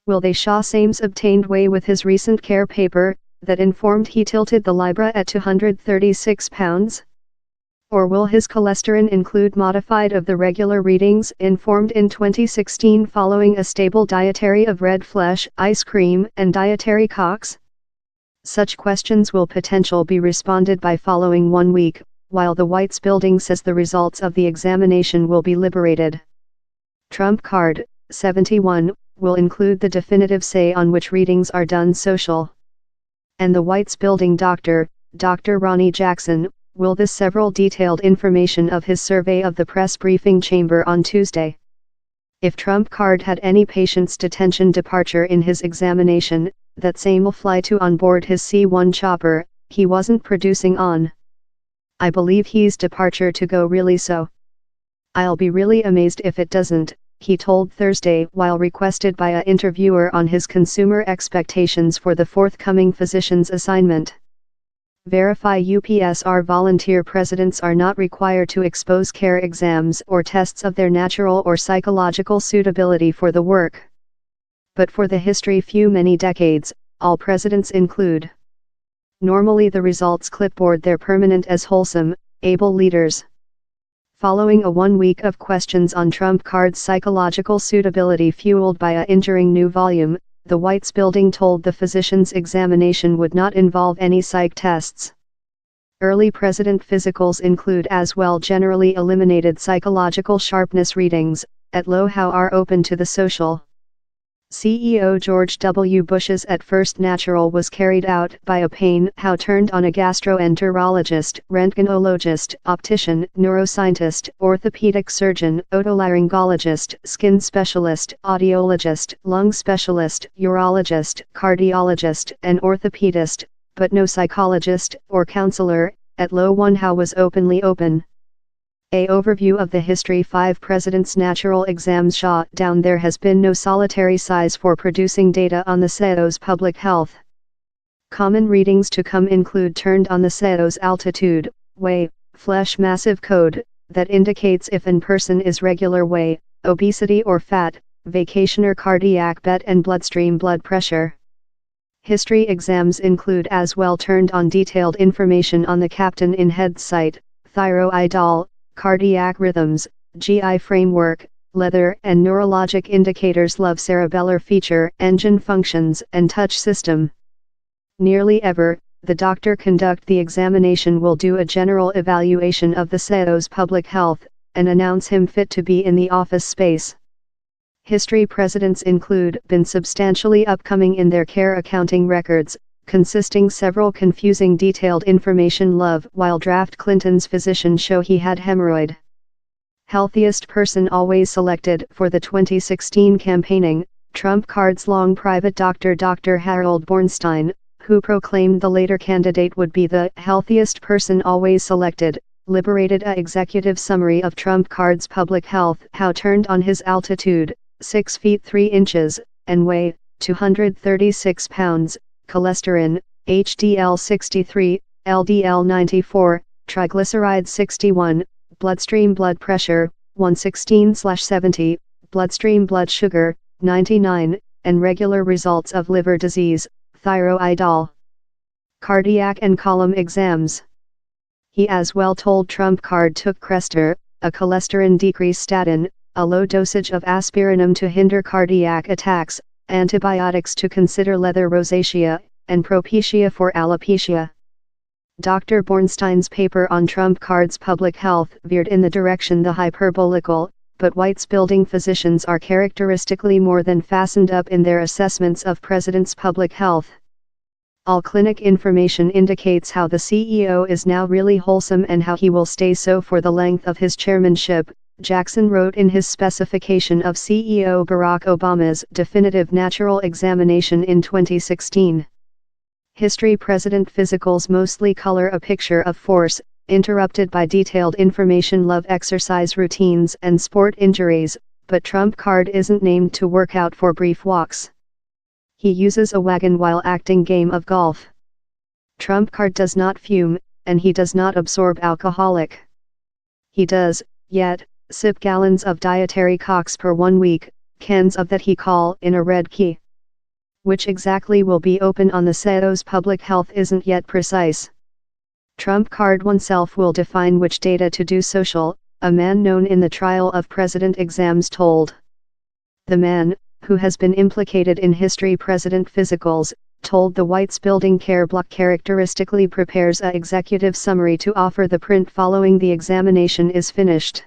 Will they Shah Sames obtained way with his recent care paper, that informed he tilted the Libra at £236? Or will his cholesterol include modified of the regular readings informed in 2016 following a stable dietary of red flesh, ice cream, and dietary cocks? Such questions will potentially be responded by following 1 week, while the White's building says the results of the examination will be liberated. Trump card, 71, will include the definitive say on which readings are done social. And the White's building Dr. Ronnie Jackson, will this several detailed information of his survey of the press briefing chamber on Tuesday. If Trump card had any patient's detention departure in his examination, that same will fly to on board his C-1 chopper, he wasn't producing on. I believe he's departure to go really so. I'll be really amazed if it doesn't, he told Thursday while requested by a interviewer on his consumer expectations for the forthcoming physician's assignment. Verify UPSR volunteer presidents are not required to expose care exams or tests of their natural or psychological suitability for the work. But for the history many decades, all presidents include. Normally the results clipboard they're permanent as wholesome, able leaders. Following a 1 week of questions on Trump card's psychological suitability fueled by a injuring new volume, the White's building told the physician's examination would not involve any psych tests. Early president physicals include as well generally eliminated psychological sharpness readings, at low how are open to the social. CEO George W. Bush's at first natural was carried out by a pain how turned on a gastroenterologist, rentgenologist, optician, neuroscientist, orthopedic surgeon, otolaryngologist, skin specialist, audiologist, lung specialist, urologist, cardiologist, and orthopedist, but no psychologist or counselor. At low 1 how was openly open. A overview of the history 5 presidents' natural exams shot down. There has been no solitary size for producing data on the CEO's public health. Common readings to come include turned on the CEO's altitude, weight, flesh massive code, that indicates if an person is regular weight, obesity or fat, vacationer cardiac bet and bloodstream blood pressure. History exams include as well turned on detailed information on the captain in head site, thyroidol, cardiac rhythms, GI framework, leather and neurologic indicators love cerebellar feature, engine functions and touch system. Nearly ever, the doctor conduct the examination will do a general evaluation of the CEO's public health, and announce him fit to be in the office space. History presidents include been substantially upcoming in their care accounting records, consisting several confusing detailed information love while draft Clinton's physician show he had hemorrhoid. Healthiest person always selected for the 2016 campaigning, Trump card's long private doctor Dr. Harold Bornstein, who proclaimed the later candidate would be the healthiest person always selected, liberated a executive summary of Trump card's public health how turned on his altitude, 6 feet 3 inches, and weight, 236 pounds, cholesterol, HDL 63, LDL 94, triglycerides 61, bloodstream blood pressure, 116/70, bloodstream blood sugar, 99, and regular results of liver disease, thyroidol. Cardiac and column exams. He as well told Trump card took Crestor, a cholesterol decrease statin, a low dosage of aspirinum to hinder cardiac attacks, antibiotics to consider leather rosacea, and propecia for alopecia. Dr. Bornstein's paper on Trump card's public health veered in the direction the hyperbolical, but White's building physicians are characteristically more than fastened up in their assessments of president's public health. All clinic information indicates how the CEO is now really wholesome and how he will stay so for the length of his chairmanship, Jackson wrote in his specification of CEO Barack Obama's definitive natural examination in 2016. History president physicals mostly color a picture of force, interrupted by detailed information love exercise routines and sport injuries, but Trump card isn't named to work out for brief walks. He uses a wagon while acting game of golf. Trump card does not fume, and he does not absorb alcoholic. He does, yet, sip gallons of dietary cocks per 1 week, cans of that he call in a red key. Which exactly will be open on the CEO's public health isn't yet precise. Trump card oneself will define which data to do social, a man known in the trial of president exams told. The man, who has been implicated in history president physicals, told the White's Building Care Block characteristically prepares a executive summary to offer the print following the examination is finished.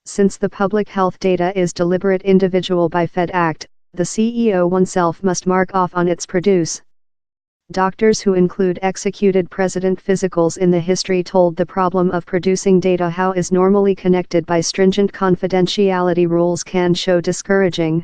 Since the public health data is deliberate individual by Fed Act, the CEO oneself must mark off on its produce. Doctors who include executed president physicals in the history told the problem of producing data how is normally connected by stringent confidentiality rules can show discouraging.